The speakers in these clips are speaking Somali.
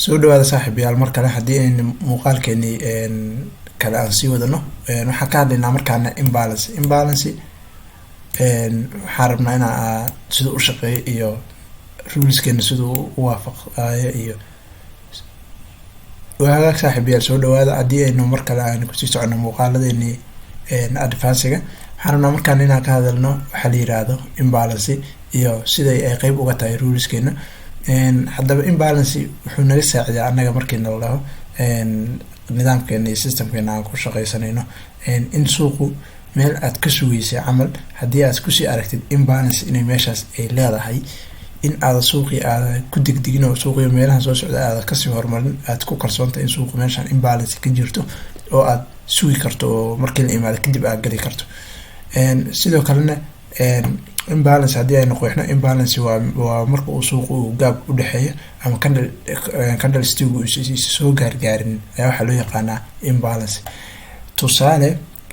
soo dhawaada saaxiibayaal mar kale haddii aynu muuqaalkeeni kale aan sii wadano waxaan ka hadlaynaa markaana imbalance waxaan rabnaa inaa sida u shaqeeyo iyo ruleskeena sida u waafaqayo iyo hagaag saaxiibayaal soo dhawaada haddii aynu mar kale aan kusii socono muuqaaladeeni advancega waxaan rabnaa markaana inaan ka hadalno waxaa la yiraahdo imbalance iyo siday ay qeyb uga tahay ruleskeena. haddaba imbalance wuxuu naga saacidaa annaga markii nala dhaho nidaamkeena iyo systemkeena aan ku shaqaysanayno in suuqu meel aad ka sugeysay camal haddii aad kusii aragtid imbalance inay meeshaas ay leedahay in aada suuqii aada ku degdegin oo suuqii meelahan soo socda aada kasii horumarin aad ku kalsoonta in suuqu meeshaan imbalance ka jirto oo aad sugi karto oo markii la imaado kadib aad geli karto. sidoo kalena imbalance haddii aynu qeexno imbalance waa marka uu suuqu uu gaab u dhexeeyo ama candle stick uu soo gaargaarin ayaa waxaa loo yaqaanaa imbalance. tusaale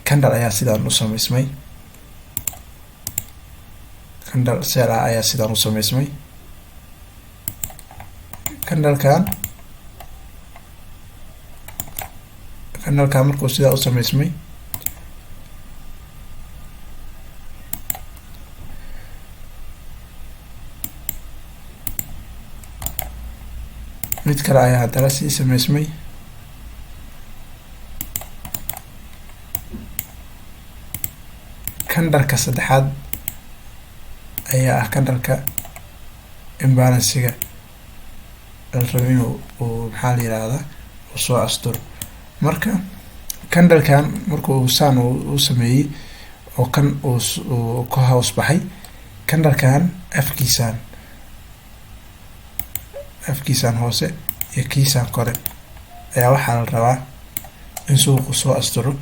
candle ayaa sidaan u samaysmay, candle sell ayaa sidaan u samaysmay. candlekan markuu sidaa u samaysmay mid kale ayaa haddana sii samaysmay. candleka saddexaad ayaa ah candleka imbalancega la rabo inuu maxaa la yirahdaa uu soo asturo. marka candlekan markuu saan u sameeyey oo kan uu ka hoos baxay, candlekan afkiisaan hoose iyo kiisaan kore ayaa waxaa la rabaa in suuqu soo asturo,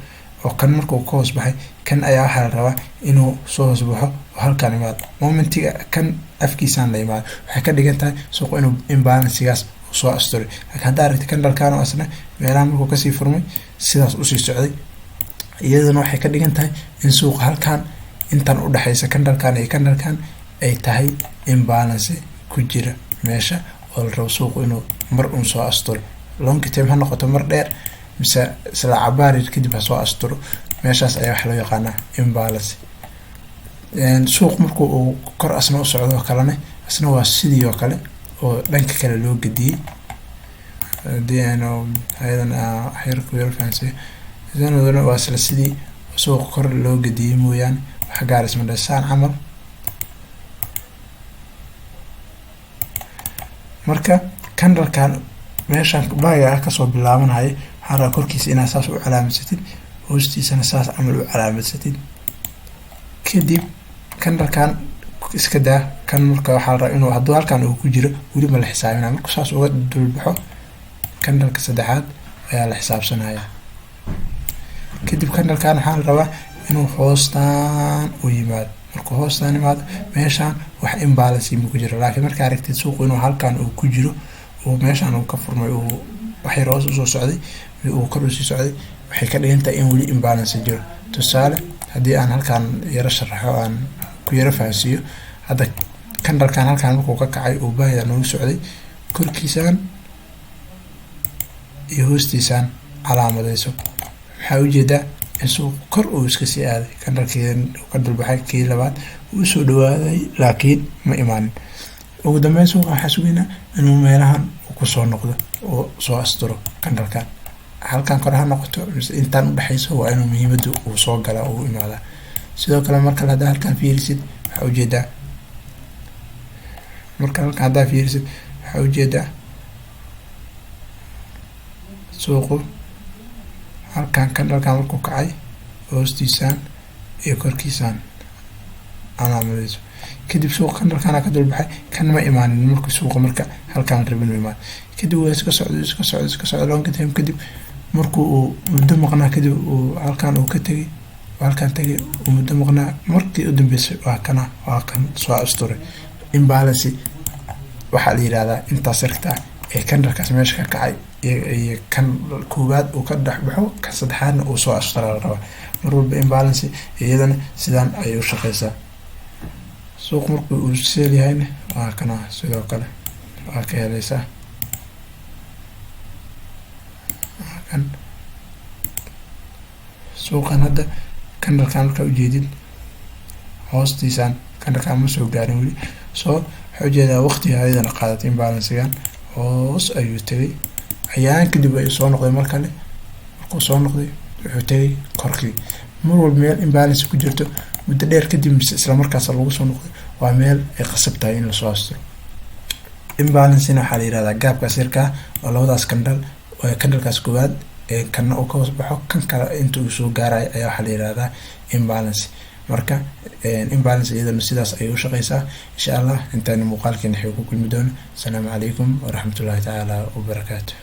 oo kan markuu ka hoos baxay kan ayaa waxaa la rabaa inuu soo hoos baxo oo halkaan imaado. momentiga kan afkiisaan la imaado waxay ka dhigan tahay suuqu inuu imbalancegaas soo asturay. laakiin haddaa aragti candlekan oo asna meelaha markuu kasii furmay sidaas usii socday, iyadana waxay ka dhigan tahay in suuqa halkaan intan udhexeysa candlekan iyo candlekan ay tahay imbalance ku jira meesha oo la rabo suuqu inuu mar uun soo asturo. long term ha noqoto mar dheer mise isla cabaarir kadib ha soo asturo, meeshaas ayaa waxaa loo yaqaanaa imbalance. suuq markuu uu kor asna u socdo oo kalena asna waa sidii oo kale oo dhanka kale loo gediyey. haddii aynu ayadan xeerku yar fahansiyo idanaduna waa isla sidii suuq kor loo gediyey mooyaane wax gaar isma dhasaan camal. marka candlekan meeshaan baaga kasoo bilaabanaya waxaa rabaa korkiisa inaad saas u calaamedsatid, hoostiisana saas camal u calaamedsatid. kadib candlekan iska daa kan marka waxaa la rabaa inuu hadduu halkan uu ku jiro weli ma la xisaabinaya. markuu saas uga dulbaxo candleka saddexaad ayaa la xisaabsanaya. kadib candlekan waxaa la rabaa inuu hoostaan u yimaado. markuu hoostaan imaado meeshaan wax imbalance ma ku jiro. laakiin markaa aragtid suuqu inuu halkan uu ku jiro oo meeshaan uu ka furmay uu waxay hoos usoo socday uu kor usii socday, waxay ka dhigan tahay in weli imbalance jiro. tusaale haddii aan halkaan yaro sharaxo aan ku yaro fahansiiyo, hadda candlekan halkaan markuu ka kacay uu baahida noogu socday, korkiisaan iyo hoostiisaan calaamadeyso waxaa ujeedaa in suuq kor uu iska sii aaday. candlekeen ka dulbaxay kii labaad uu soo dhawaaday laakiin ma imaanin. ugu dambeyn suuqa waxaa sugeynaa inuu meelahan kusoo noqdo oo soo asturo candlekan. halkan kore ha noqoto mise intaan udhexeyso waa inuu muhiimadu uu soo gala uu imaadaa. sidoo kale markale haddaa halkaan fiirisid waxaa ujeedaa suuqu halkaan candlekan markuu kacay hoostiisaan iyo korkiisaan calaamadeyso. kadib suuqa candlekan ka dulbaxay kan ma imaanin markii suuqa marka halkaan rabin imaan. kadib waa iska socdo long time. kadib markuu uu muddo maqnaa kadib uu halkaan uu ka tegay halkaan tagay uu muddo maqnaa, markii u dambeysay waa kan soo asturay. imbalance waxaa la yirahdaa intaas yarta ee candlekaas meesha ka kacay iyo kan koowaad uu ka dhexbaxo kan saddexaadna uu soo asturaa la rabaa. mar walba imbalance iyadana sidaan ayay u shaqeysaa. suuq markuu uu seel yahayna waa kana sidoo kale waa ka helaysaa. suuqan hadda candlekan markaa ujeedid hoostiisaan candlekan ma soo gaarin weli, so waxaa ujeedaa waqtiga ayadana qaadatay imbalancegan hoos ayuu tegay, ayaan kadib ay soo noqday mar kale, markuu soo noqday wuxuu tegay korkii. mar walba meel imbalance ku jirto muddo dheer kadib mise isla markaas lagu soo noqday waa meel ay qasab tahay in lasoo asturo. imbalancena waxaa la yirahdaa gaabkaas yarkaa oo labadaas candlekaas koowaad kana uu ka hoos baxo kan kale inta uu soo gaarayo ayaa waxaa la yirahdaa imbalance. marka imbalance iyadana sidaas ayay u shaqeysaa. insha allah intaan muuqaalkeena waxay ku kulmi doono. asalaamu calaykum waraxmatullaahi tacaala wabarakaatuh.